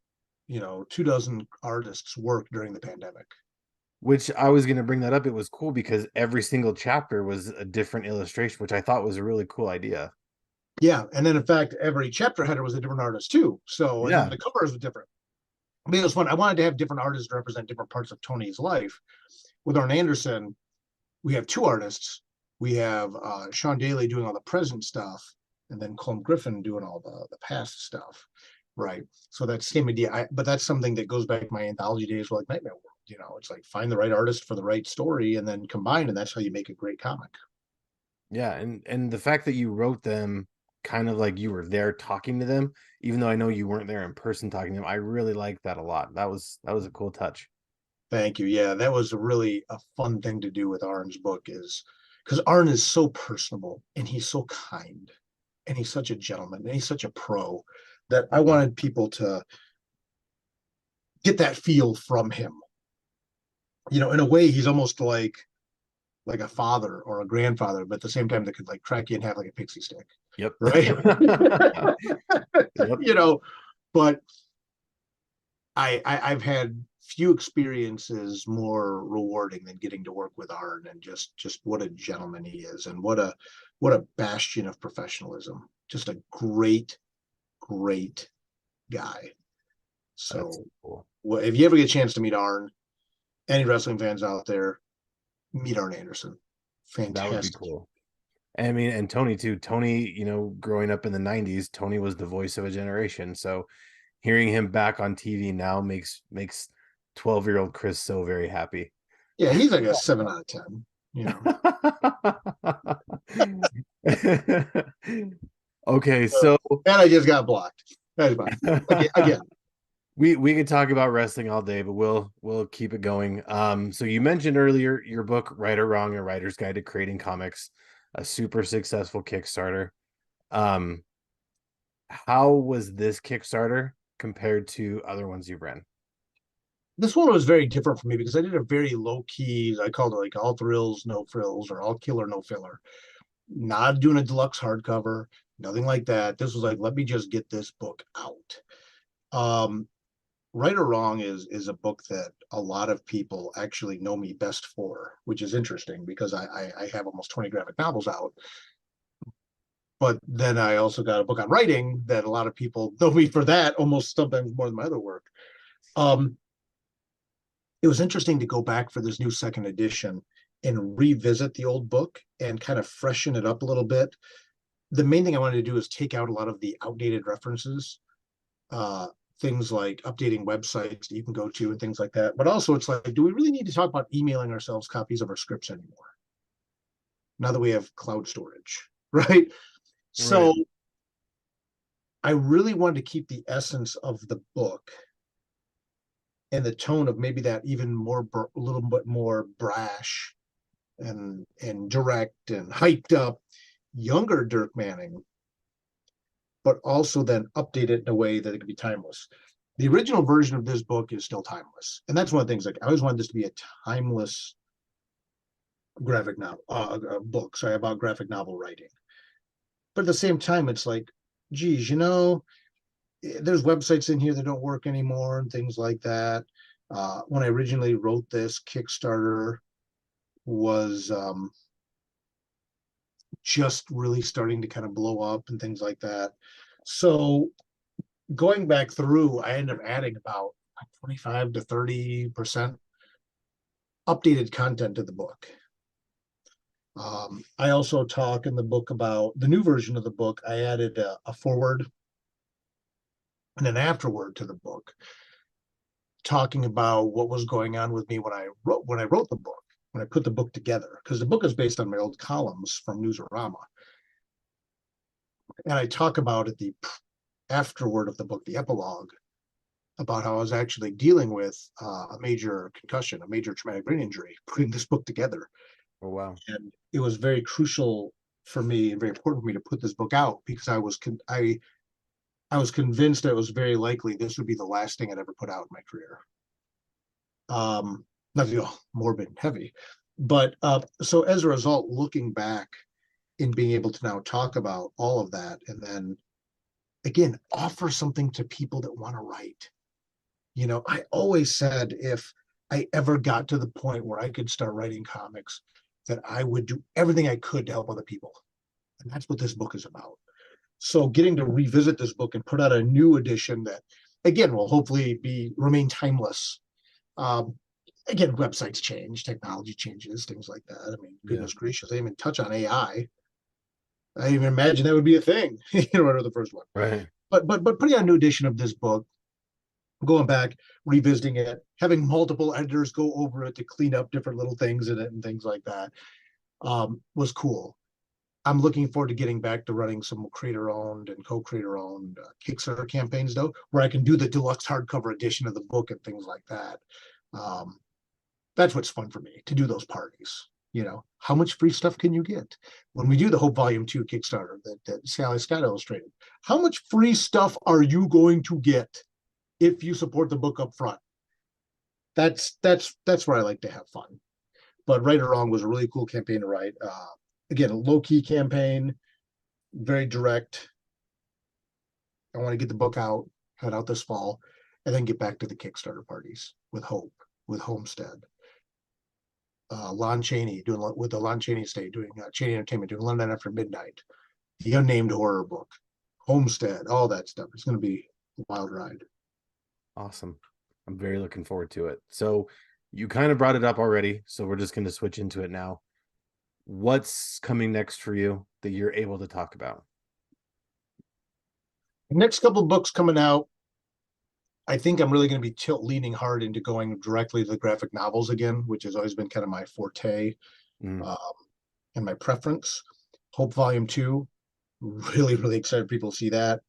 24 artists work during the pandemic. Which I was going to bring that up. It was cool because every single chapter was a different illustration, which I thought was a really cool idea. Yeah, and then in fact, every chapter header was a different artist too. So and then the covers were different. It was fun. I wanted to have different artists represent different parts of Tony's life. With Arn Anderson, we have 2 artists. We have Sean Daly doing all the present stuff, and then Colm Griffin doing all the past stuff. Right. So that same idea, but that's something that goes back to my anthology days like Nightmare World. It's like find the right artist for the right story and then combine, and that's how you make a great comic. Yeah, and the fact that you wrote them kind of like you were there talking to them, even though I know you weren't there in person talking to them. I really liked that a lot. That was a cool touch. Thank you. Yeah, that was really a fun thing to do with Arn's book, is because Arn is so personable and he's so kind and he's such a gentleman and he's such a pro that I wanted people to get that feel from him. In a way, he's almost like a father or a grandfather, but at the same time, that could like crack you in half like a pixie stick, Yep. right? Yep. But I've had few experiences more rewarding than getting to work with Arn, and just what a gentleman he is, and what a bastion of professionalism. Just a great guy. That's So, cool. well, if you ever get a chance to meet Arn, any wrestling fans out there, meet Arn Anderson. That would be Fantastic. cool. I mean, and Tony too. Tony, growing up in the 90s, Tony was the voice of a generation. So hearing him back on TV now makes 12-year-old Chris so very happy. Yeah, he's like a 7 out of 10. Okay, so And I just got blocked. That's fine. Again, we could talk about wrestling all day, but we'll keep it going. So you mentioned earlier your book, Right or Wrong: A Writer's Guide to Creating Comics, a super successful Kickstarter. Um, how was this Kickstarter compared to other ones you've ran? this one was very different for me because I did a very low key. I called it like all thrills, no frills, or all killer, no filler. Not doing a deluxe hardcover, nothing like that. This was like, let me just get this book out. Um, right or Wrong is a book that a lot of people actually know me best for, which is interesting because I have almost 20 graphic novels out. But then I also got a book on writing that a lot of people know me for, that almost sometimes more than my other work. Um, it was interesting to go back for this new second edition and revisit the old book and kind of freshen it up a little bit. The main thing I wanted to do is take out a lot of the outdated references, uh, things like updating websites that you can go to and things like that. But also, it's like, do we really need to talk about emailing ourselves copies of our scripts anymore? Now that we have cloud storage, right? Right. So I really wanted to keep the essence of the book and the tone of maybe that even more, a little bit more brash and direct and hyped up younger Dirk Manning, but also then update it in a way that it could be timeless. The original version of this book is still timeless, and that's one of the things. Like, I always wanted this to be a timeless graphic novel book. Sorry, about graphic novel writing. But at the same time, it's like, geez, there's websites in here that don't work anymore and things like that. When I originally wrote this, Kickstarter was just really starting to kind of blow up and things like that. So going back through, I ended up adding about 25 to 30% updated content to the book. I also talk in the book about the new version of the book. I added a forward and an afterword to the book, talking about what was going on with me when I wrote the book, when I put the book together, because the book is based on my old columns from Newsarama. And I talk about at the afterword of the book, the epilogue, about how I was actually dealing with a major concussion, a major traumatic brain injury, putting this book together. Oh wow. And it was very crucial for me and very important for me to put this book out, because I was convinced that it was very likely this would be the last thing I'd ever put out in my career. Not to go morbid and heavy, but so as a result, looking back and being able to now talk about all of that, and then again offer something to people that want to write. I always said if I ever got to the point where I could start writing comics, that I would do everything I could to help other people. And that's what this book is about. So getting to revisit this book and put out a new edition that, again, will hopefully remain timeless. Again, websites change, technology changes, things like that. I mean, Yeah. goodness gracious, I didn't even touch on AI. I didn't even imagine that would be a thing, right, the first one. Right. But putting out a new edition of this book, going back, revisiting it, having multiple editors go over it to clean up different little things in it and things like that, was cool. I'm looking forward to getting back to running some creator-owned and co-creator-owned Kickstarter campaigns, though, where I can do the deluxe hardcover edition of the book and things like that. Um, that's what's fun for me, to do those parties. You know, how much free stuff can you get? When we do the Hope Volume 2 Kickstarter that Sally Scott illustrated, how much free stuff are you going to get if you support the book up front? That's where I like to have fun. But Right or Wrong was a really cool campaign to write. Again, a low-key campaign, very direct. I want to get the book out, head out this fall, and then get back to the Kickstarter parties with Hope, with Homestead. Lon Chaney doing with the Lon Chaney estate, doing Chaney Entertainment, doing London After Midnight, the Unnamed Horror Book, Homestead, all that stuff. It's going to be a wild ride. Awesome. I'm very looking forward to it. So you kind of brought it up already, so we're just going to switch into it now. What's coming next for you that you're able to talk about? The next couple of books coming out, I think I'm really going to be leaning hard into going directly to the graphic novels again, which has always been kind of my forte and my preference. Hope Volume 2, really, really excited people to see that.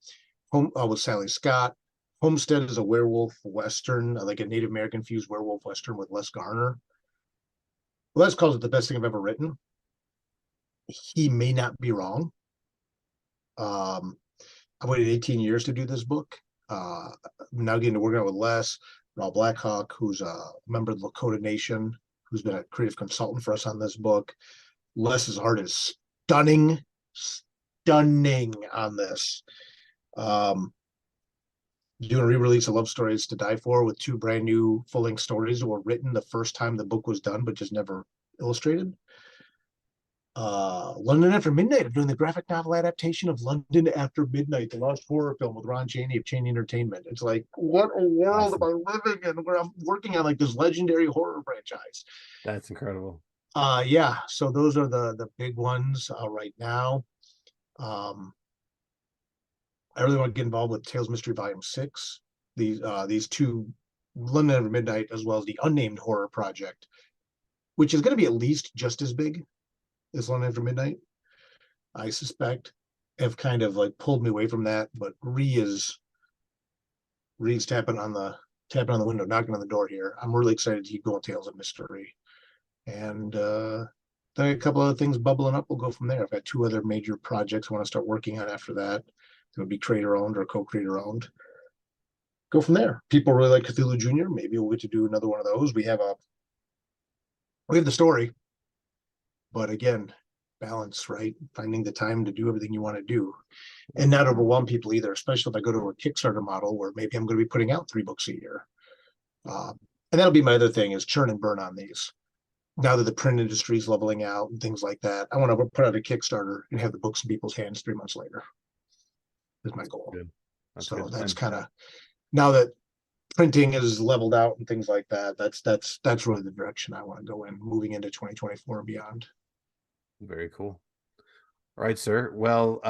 Home with Sally Scott. Homestead is a werewolf western, like a Native American fused werewolf western with Les Garner. Les calls it the best thing I've ever written. He may not be wrong. I waited 18 years to do this book. I'm now getting to work out with Les, Raw Blackhawk, who's a member of the Lakota Nation, who's been a creative consultant for us on this book. Les's art is stunning on this. Doing a re-release of Love Stories to Die For with 2 brand new full-length stories that were written the first time the book was done, but just never illustrated. London After Midnight. I'm doing the graphic novel adaptation of London After Midnight, the lost horror film with Ron Chaney of Chaney Entertainment. It's like, what a world am I living in where I'm working on like this legendary horror franchise. That's incredible. Yeah, so those are the big ones right now. I really want to get involved with Tales Mystery Volume 6. These 2, London After Midnight, as well as the Unnamed Horror Project, which is going to be at least just as big as London After Midnight, I suspect, have kind of like pulled me away from that. But Rhee's tapping on the window, knocking on the door here. I'm really excited to keep going Tales of Mystery. And then a couple other things bubbling up. We'll go from there. I've got 2 other major projects I want to start working on after that. It'll be creator owned or co-creator owned. Go from there. People really like Cthulhu Jr. Maybe we'll get to do another one of those. We have the story, but again, balance, right? Finding the time to do everything you want to do and not overwhelm people either, especially if I go to a Kickstarter model where maybe I'm going to be putting out 3 books a year. And that'll be my other thing, is churn and burn on these. Now that the print industry is leveling out and things like that, I want to put out a Kickstarter and have the books in people's hands 3 months later. Is my goal. Good. That's kind of, now that printing is leveled out and things like that, that's really the direction I want to go in moving into 2024 and beyond. Very cool. All right, sir. Well,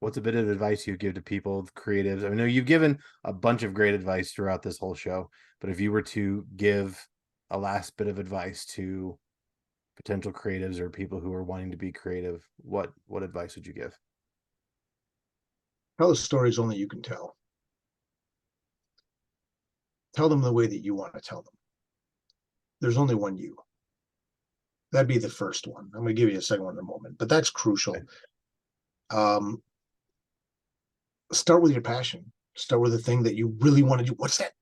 what's a bit of advice you give to people, creatives? I know you've given a bunch of great advice throughout this whole show, but if you were to give a last bit of advice to potential creatives or people who are wanting to be creative, what advice would you give? Tell the stories only you can tell. Tell them the way that you want to tell them. There's only one you. That'd be the first one. I'm going to give you a second one in a moment, but that's crucial. Okay. Start with your passion. Start with the thing that you really want to do. What's that?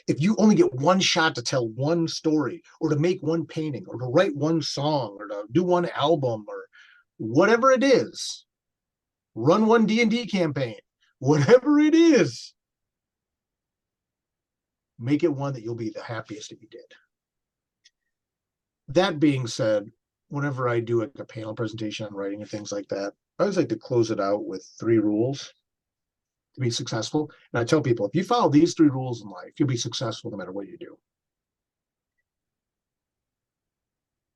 If you only get one shot to tell one story, or to make one painting, or to write one song, or to do one album, or whatever it is, run one D&D campaign, whatever it is, make it one that you'll be the happiest if you did. That being said, whenever I do a panel presentation on writing and things like that, I always like to close it out with 3 rules to be successful. And I tell people, if you follow these 3 rules in life, you'll be successful no matter what you do.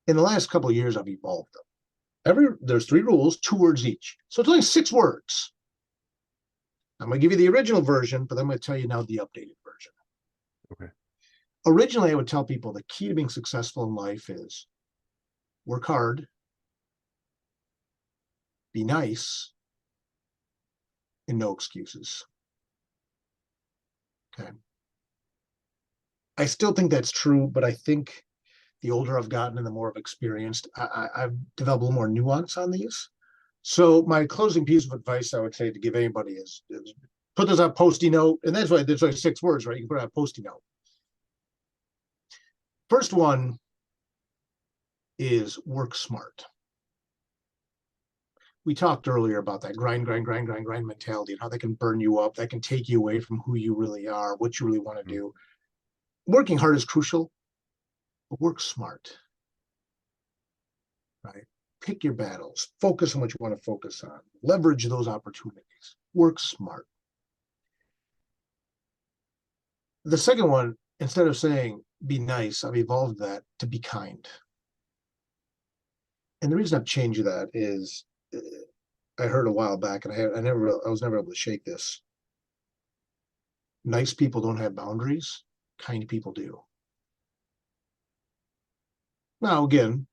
In the last couple of years, I've evolved them. There's 3 rules, 2 words each. So it's only 6 words. I'm going to give you the original version, but I'm going to tell you now the updated version. Okay. Originally, I would tell people the key to being successful in life is work hard, be nice, and no excuses. Okay. I still think that's true, but I think the older I've gotten and the more I've experienced, I've developed a little more nuance on these. So my closing piece of advice I would say to give anybody is put this on Post-it note, and that's why there's like 6 words, right? You can put it on Post-it note. First one is work smart. We talked earlier about that grind mentality and how that can burn you up, that can take you away from who you really are, what you really want to do. Working hard is crucial, but work smart, right? Pick your battles, focus on what you want to focus on, leverage those opportunities, work smart. The second one, instead of saying be nice, I've evolved that to be kind. And the reason I've changed that is I heard a while back, and I was never able to shake this. Nice people don't have boundaries, kind people do. Now, again,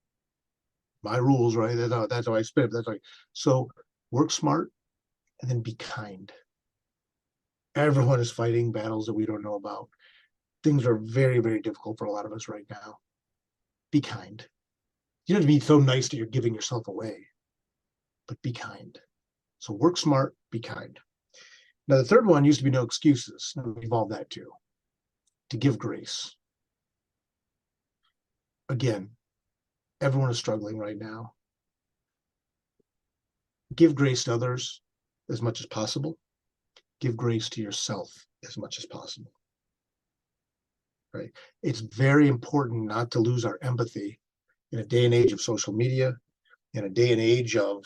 my rules, right? That's how I spin it. So work smart and then be kind. Everyone is fighting battles that we don't know about. Things are very, very difficult for a lot of us right now. Be kind. You don't have to be so nice that you're giving yourself away, but be kind. So work smart, be kind. Now, the third one used to be no excuses. We've evolved that too. To give grace. Again, everyone is struggling right now. Give grace to others as much as possible. Give grace to yourself as much as possible. Right? It's very important not to lose our empathy in a day and age of social media, in a day and age of,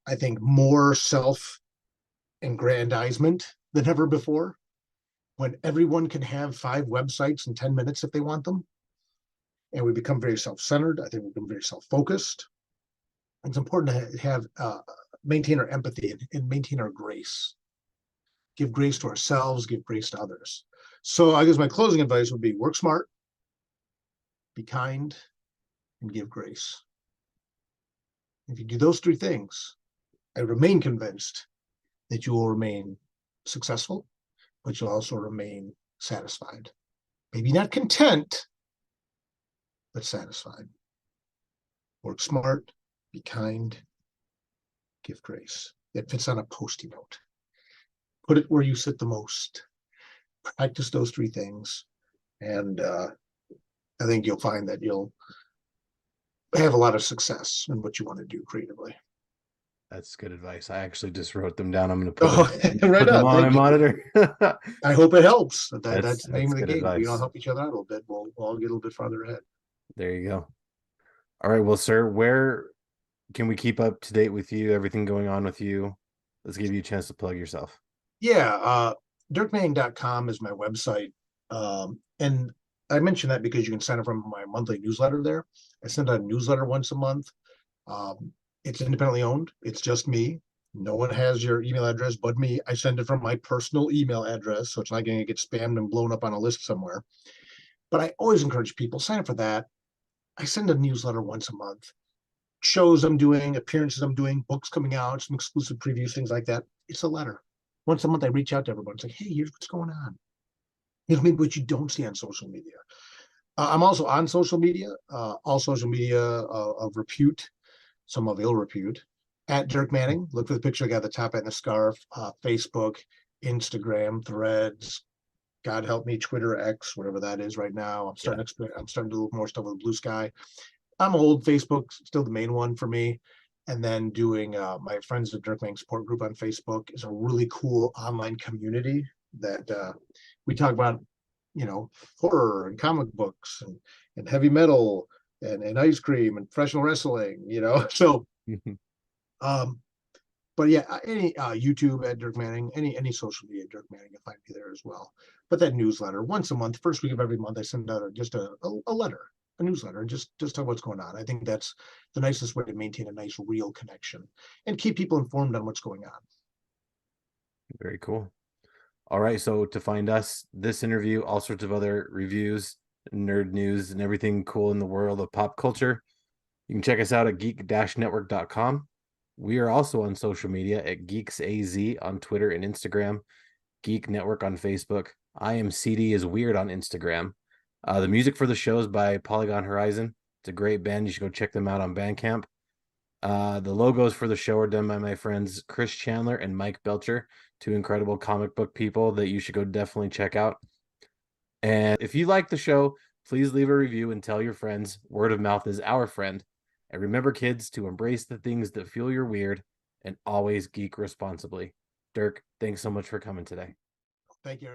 I think, more self-aggrandizement than ever before, when everyone can have 5 websites in 10 minutes if they want them. And we become very self-centered. I think we become very self-focused. It's important to have maintain our empathy and maintain our grace. Give grace to ourselves, give grace to others. So I guess my closing advice would be work smart, be kind, and give grace. If you do those 3 things, I remain convinced that you will remain successful, but you'll also remain satisfied. Maybe not content, but satisfied. Work smart, be kind, give grace. It fits on a Post-it note. Put it where you sit the most. Practice those 3 things, and I think you'll find that you'll have a lot of success in what you want to do creatively. That's good advice. I actually just wrote them down. I'm going to put Right them on. on my Thank you. monitor. I hope it helps. That's the name of the good game. If we all advice. help each other out a little bit, we'll all get a little bit farther ahead. There you go. All right. Well, sir, where can we keep up to date with you? Everything going on with you? Let's give you a chance to plug yourself. Yeah, dirkmanning.com is my website. And I mention that because you can sign up for my monthly newsletter there. I send out a newsletter once a month. It's independently owned. It's just me. No one has your email address but me. I send it from my personal email address, so it's not going to get spammed and blown up on a list somewhere. But I always encourage people, sign up for that. I send a newsletter once a month. Shows I'm doing, appearances I'm doing, books coming out, some exclusive previews, things like that. It's a letter. Once a month, I reach out to everyone. It's like, hey, here's what's going on. Here's maybe what you don't see on social media. I'm also on social media, all social media of repute, some of ill repute, at Dirk Manning. Look for the picture I got the top hat and the scarf, Facebook, Instagram, Threads, God help me, Twitter, X, whatever that is right now. I'm starting to do more stuff with Blue Sky. I'm old. Facebook, still the main one for me. And then doing my Friends of Dirk Manning support group on Facebook is a really cool online community that we talk about, horror and comic books and heavy metal and ice cream and professional wrestling, So, but yeah, any YouTube at Dirk Manning, any social media at Dirk Manning, you'll find me there as well. But that newsletter, once a month, first week of every month, I send out just a letter, a newsletter, and just tell what's going on. I think that's the nicest way to maintain a nice, real connection and keep people informed on what's going on. Very cool. All right. So to find us, this interview, all sorts of other reviews, nerd news, and everything cool in the world of pop culture, you can check us out at geek-network.com. We are also on social media at GeeksAZ on Twitter and Instagram, Geek Network on Facebook. I am CD is Weird on Instagram. The music for the show is by Polygon Horizon. It's a great band. You should go check them out on Bandcamp. The logos for the show are done by my friends Chris Chandler and Mike Belcher, two incredible comic book people that you should go definitely check out. And if you like the show, please leave a review and tell your friends. Word of mouth is our friend. And remember, kids, to embrace the things that feel you're weird and always geek responsibly. Dirk, thanks so much for coming today. Thank you.